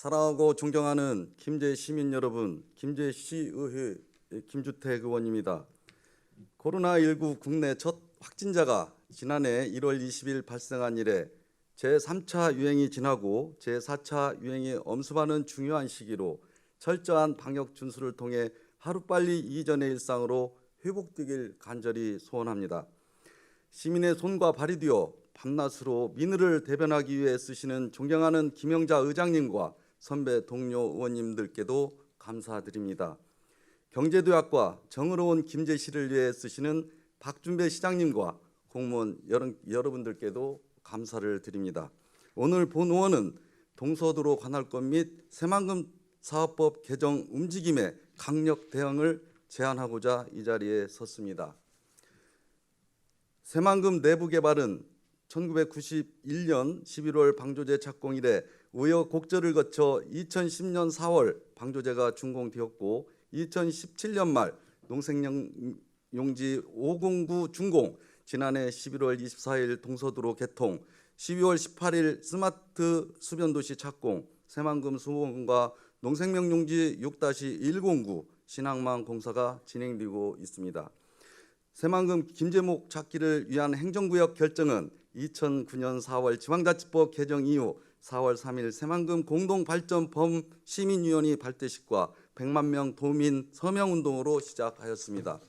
사랑하고 존경하는 김제 시민 여러분, 김제시의회 김주택 의원입니다. 코로나19 국내 첫 확진자가 지난해 1월 20일 발생한 이래 제3차 유행이 지나고 제4차 유행이 엄습하는 중요한 시기로 철저한 방역 준수를 통해 하루빨리 이전의 일상으로 회복되길 간절히 소원합니다. 시민의 손과 발이 되어 밤낮으로 민의를 대변하기 위해 쓰시는 존경하는 김영자 의장님과 선배 동료 의원님들께도 감사드립니다. 경제도약과 정의로운 김제시를 위해 쓰시는 박준배 시장님과 공무원 여러분들께도 감사를 드립니다. 오늘 본 의원은 동서도로 관할권 및 새만금 사업법 개정 움직임에 강력 대응을 제안하고자 이 자리에 섰습니다. 새만금 내부 개발은 1991년 11월 방조제 착공 이래 우여곡절을 거쳐 2010년 4월 방조제가 준공되었고 2017년 말 농생용지 509 준공, 지난해 11월 24일 동서도로 개통, 12월 18일 스마트 수변도시 착공, 새만금 수목원과 농생명용지 6-109 신항만 공사가 진행되고 있습니다. 새만금 김제목 찾기를 위한 행정구역 결정은 2009년 4월 지방자치법 개정 이후 4월 3일 새만금 공동발전범 시민위원회 발대식과 100만 명 도민 서명운동으로 시작하였습니다.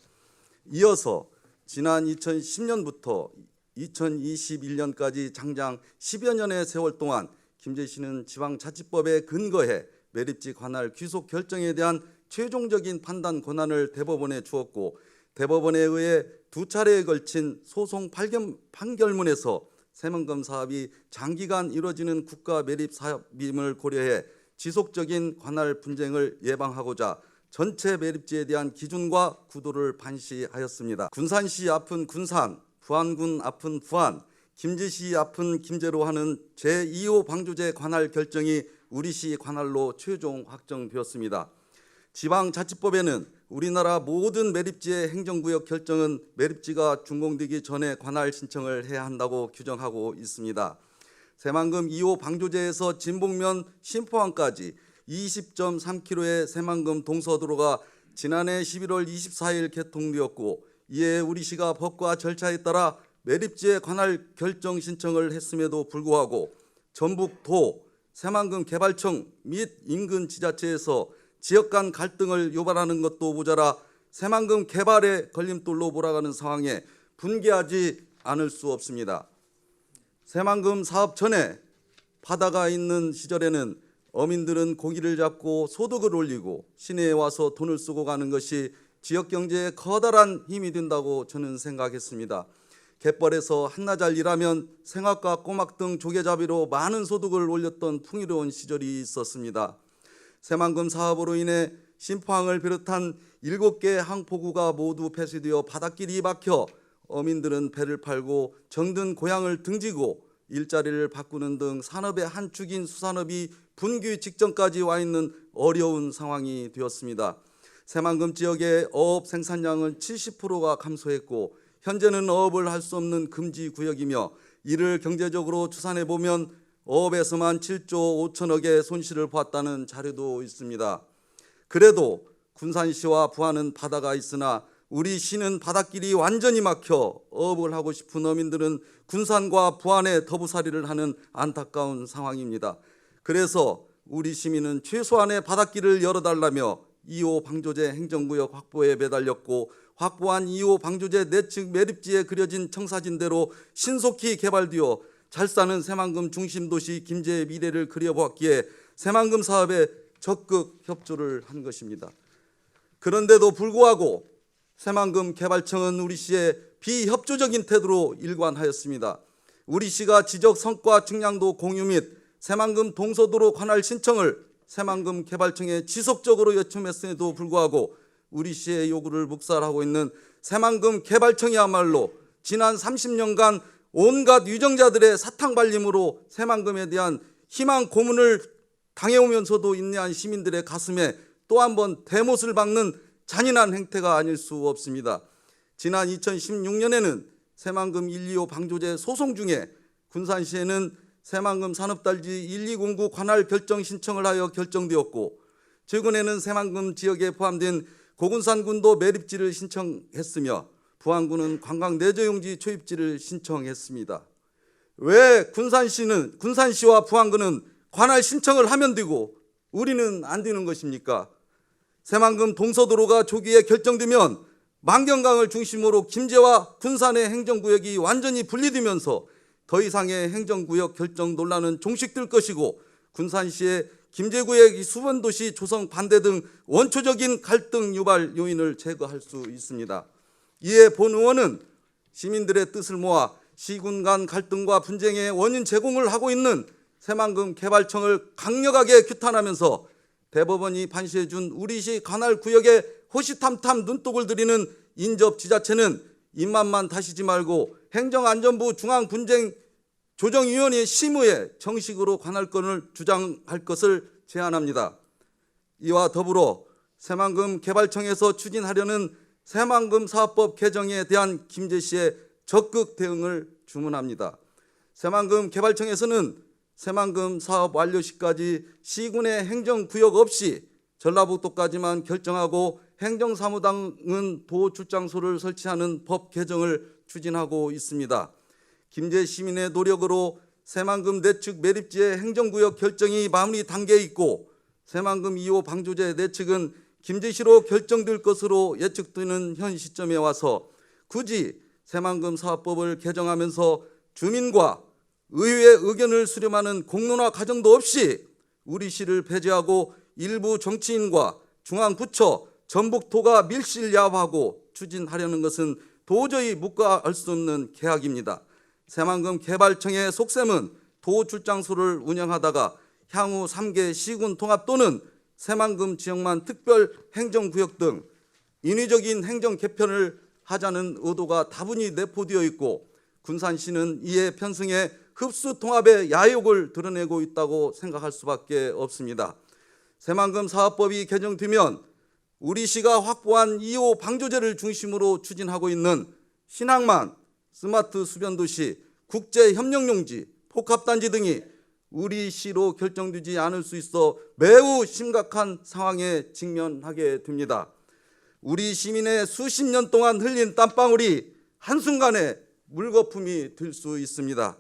이어서 지난 2010년부터 2021년까지 장장 10여 년의 세월 동안 김제시는 지방자치법에 근거해 매립지 관할 귀속 결정에 대한 최종적인 판단 권한을 대법원에 주었고, 대법원에 의해 두 차례에 걸친 소송 판결문에서 새만금 사업이 장기간 이루어지는 국가 매립 사업임을 고려해 지속적인 관할 분쟁을 예방하고자 전체 매립지에 대한 기준과 구도를 반시하였습니다. 군산시 앞은 군산, 부안군 앞은 부안, 김제시 앞은 김제로 하는 제2호 방조제 관할 결정이 우리시 관할로 최종 확정되었습니다. 지방자치법에는 우리나라 모든 매립지의 행정구역 결정은 매립지가 준공되기 전에 관할 신청을 해야 한다고 규정하고 있습니다. 새만금 2호 방조제에서 진복면 신포항까지 20.3km의 새만금 동서도로가 지난해 11월 24일 개통되었고, 이에 우리시가 법과 절차에 따라 매립지의 관할 결정 신청을 했음에도 불구하고 전북도, 새만금 개발청 및 인근 지자체에서 지역 간 갈등을 유발하는 것도 모자라 새만금 개발의 걸림돌로 몰아가는 상황에 분개하지 않을 수 없습니다. 새만금 사업 전에 바다가 있는 시절에는 어민들은 고기를 잡고 소득을 올리고 시내에 와서 돈을 쓰고 가는 것이 지역 경제에 커다란 힘이 된다고 저는 생각했습니다. 갯벌에서 한나절 일하면 생학과 꼬막 등 조개잡이로 많은 소득을 올렸던 풍요로운 시절이 있었습니다. 새만금 사업으로 인해 신포항을 비롯한 7개 항포구가 모두 폐쇄되어 바닷길이 막혀 어민들은 배를 팔고 정든 고향을 등지고 일자리를 바꾸는 등 산업의 한 축인 수산업이 분기 직전까지 와 있는 어려운 상황이 되었습니다. 새만금 지역의 어업 생산량은 70%가 감소했고 현재는 어업을 할 수 없는 금지 구역이며, 이를 경제적으로 추산해 보면 어업에서만 7조 5천억의 손실을 보았다는 자료도 있습니다. 그래도 군산시와 부안은 바다가 있으나 우리 시는 바닷길이 완전히 막혀 어업을 하고 싶은 어민들은 군산과 부안에 더부살이를 하는 안타까운 상황입니다. 그래서 우리 시민은 최소한의 바닷길을 열어달라며 2호 방조제 행정구역 확보에 매달렸고, 확보한 2호 방조제 내측 매립지에 그려진 청사진대로 신속히 개발되어 잘 사는 새만금 중심도시 김제의 미래를 그려보았기에 새만금 사업에 적극 협조를 한 것입니다. 그런데도 불구하고 새만금 개발청은 우리시의 비협조적인 태도로 일관하였습니다. 우리시가 지적 성과 측량도 공유 및 새만금 동서도로 관할 신청을 새만금 개발청에 지속적으로 요청했음에도 불구하고 우리시의 요구를 묵살하고 있는 새만금 개발청이야말로 지난 30년간 온갖 유정자들의 사탕발림으로 새만금에 대한 희망 고문을 당해오면서도 인내한 시민들의 가슴에 또 한 번 대못을 박는 잔인한 행태가 아닐 수 없습니다. 지난 2016년에는 새만금 1, 2호 방조제 소송 중에 군산시에는 새만금 산업단지 1209 관할 결정 신청을 하여 결정되었고, 최근에는 새만금 지역에 포함된 고군산군도 매립지를 신청했으며 부안군은 관광 내저용지 초입지를 신청했습니다. 왜 군산시와 부안군은 관할 신청을 하면 되고 우리는 안 되는 것입니까? 새만금 동서도로가 조기에 결정되면 만경강을 중심으로 김제와 군산의 행정구역이 완전히 분리되면서 더 이상의 행정구역 결정 논란은 종식될 것이고, 군산시의 김제구역이 수변도시 조성 반대 등 원초적인 갈등 유발 요인을 제거할 수 있습니다. 이에 본 의원은 시민들의 뜻을 모아 시군 간 갈등과 분쟁의 원인 제공을 하고 있는 새만금 개발청을 강력하게 규탄하면서 대법원이 판시해준 우리시 관할 구역에 호시탐탐 눈독을 들이는 인접지자체는 입맛만 다시지 말고 행정안전부 중앙분쟁조정위원회 심의에 정식으로 관할권을 주장할 것을 제안합니다. 이와 더불어 새만금 개발청에서 추진하려는 새만금 사업법 개정에 대한 김제시의 적극 대응을 주문합니다. 새만금 개발청에서는 새만금 사업 완료 시까지 시군의 행정구역 없이 전라북도까지만 결정하고 행정사무당은 도출장소를 설치하는 법 개정을 추진하고 있습니다. 김제 시민의 노력으로 새만금 내측 매립지의 행정구역 결정이 마무리 단계에 있고, 새만금 2호 방조제 내측은 김제시로 결정될 것으로 예측되는 현 시점에 와서 굳이 새만금 사업법을 개정하면서 주민과 의회의 의견을 수렴하는 공론화 과정도 없이 우리 시를 배제하고 일부 정치인과 중앙부처, 전북도가 밀실야합하고 추진하려는 것은 도저히 묵과할 수 없는 계약입니다. 새만금 개발청의 속셈은 도 출장소를 운영하다가 향후 3개 시군 통합 또는 새만금 지역만 특별 행정구역 등 인위적인 행정 개편을 하자는 의도가 다분히 내포되어 있고, 군산시는 이에 편승해 흡수 통합의 야욕을 드러내고 있다고 생각할 수밖에 없습니다. 새만금 사업법이 개정되면 우리 시가 확보한 2호 방조제를 중심으로 추진하고 있는 신항만, 스마트 수변도시, 국제협력용지, 복합단지 등이 우리 시로 결정되지 않을 수 있어 매우 심각한 상황에 직면하게 됩니다. 우리 시민의 수십 년 동안 흘린 땀방울이 한순간에 물거품이 될 수 있습니다.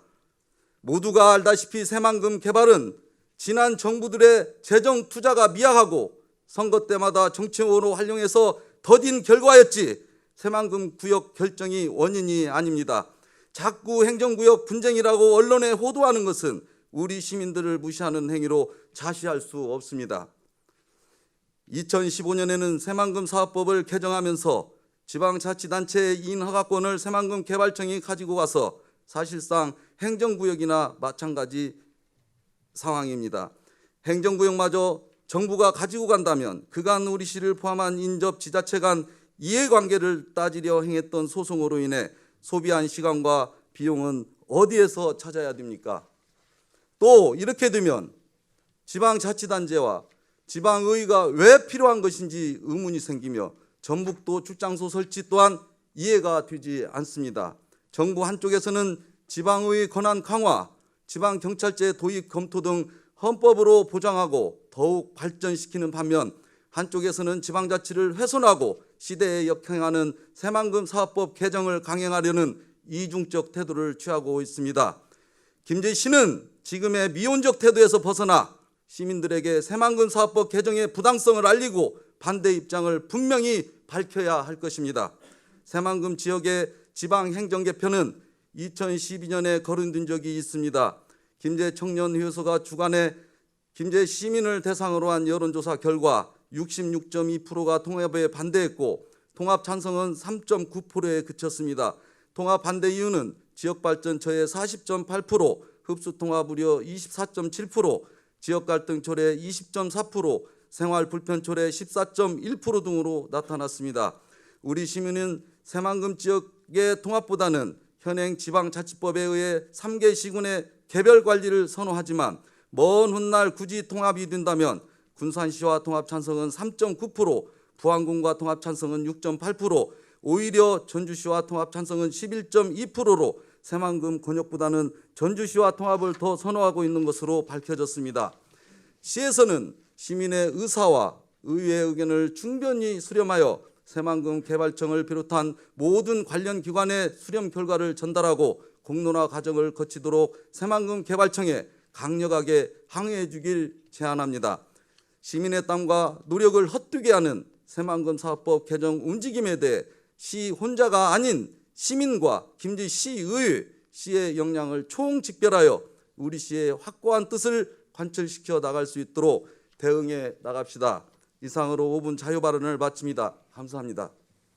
모두가 알다시피 새만금 개발은 지난 정부들의 재정 투자가 미약하고 선거 때마다 정치원으로 활용해서 더딘 결과였지 새만금 구역 결정이 원인이 아닙니다. 자꾸 행정구역 분쟁이라고 언론에 호도하는 것은 우리 시민들을 무시하는 행위로 자시할 수 없습니다. 2015년에는 새만금 사업법을 개정하면서 지방자치단체의 이인허가권을 새만금 개발청이 가지고 와서 사실상 행정구역이나 마찬가지 상황입니다. 행정구역마저 정부가 가지고 간다면 그간 우리 시를 포함한 인접지자체 간 이해관계를 따지려 행했던 소송으로 인해 소비한 시간과 비용은 어디에서 찾아야 됩니까? 또 이렇게 되면 지방자치단체와 지방의회가 왜 필요한 것인지 의문이 생기며 전북도 출장소 설치 또한 이해가 되지 않습니다. 정부 한쪽에서는 지방의회 권한 강화, 지방경찰제 도입 검토 등 헌법으로 보장하고 더욱 발전시키는 반면, 한쪽에서는 지방자치를 훼손하고 시대에 역행하는 새만금 사업법 개정을 강행하려는 이중적 태도를 취하고 있습니다. 김제시는 지금의 미온적 태도에서 벗어나 시민들에게 새만금 사업법 개정의 부당성을 알리고 반대 입장을 분명히 밝혀야 할 것입니다. 새만금 지역의 지방행정 개편은 2012년에 거론된 적이 있습니다. 김제청년회의소가 주관해 김제 시민을 대상으로 한 여론조사 결과 66.2%가 통합에 반대했고 통합 찬성은 3.9%에 그쳤습니다. 통합 반대 이유는 지역발전 저해 40.8%, 흡수통합 우려 24.7%, 지역갈등 초래 20.4%, 생활불편 초래 14.1% 등으로 나타났습니다. 우리 시민은 새만금 지역의 통합보다는 현행 지방자치법에 의해 3개 시군의 개별 관리를 선호하지만 먼 훗날 굳이 통합이 된다면 군산시와 통합 찬성은 3.9%, 부안군과 통합 찬성은 6.8%, 오히려 전주시와 통합 찬성은 11.2%로 새만금 권역보다는 전주시와 통합을 더 선호하고 있는 것으로 밝혀졌습니다. 시에서는 시민의 의사와 의회의 의견을 충분히 수렴하여 새만금 개발청을 비롯한 모든 관련 기관의 수렴 결과를 전달하고 공론화 과정을 거치도록 새만금 개발청에 강력하게 항의해 주길 제안합니다. 시민의 땀과 노력을 헛되게 하는 새만금 사업법 개정 움직임에 대해 시 혼자가 아닌 시민과 김제시의회, 시의 역량을 총집결하여 우리 시의 확고한 뜻을 관철시켜 나갈 수 있도록 대응해 나갑시다. 이상으로 5분 자유발언을 마칩니다. 감사합니다.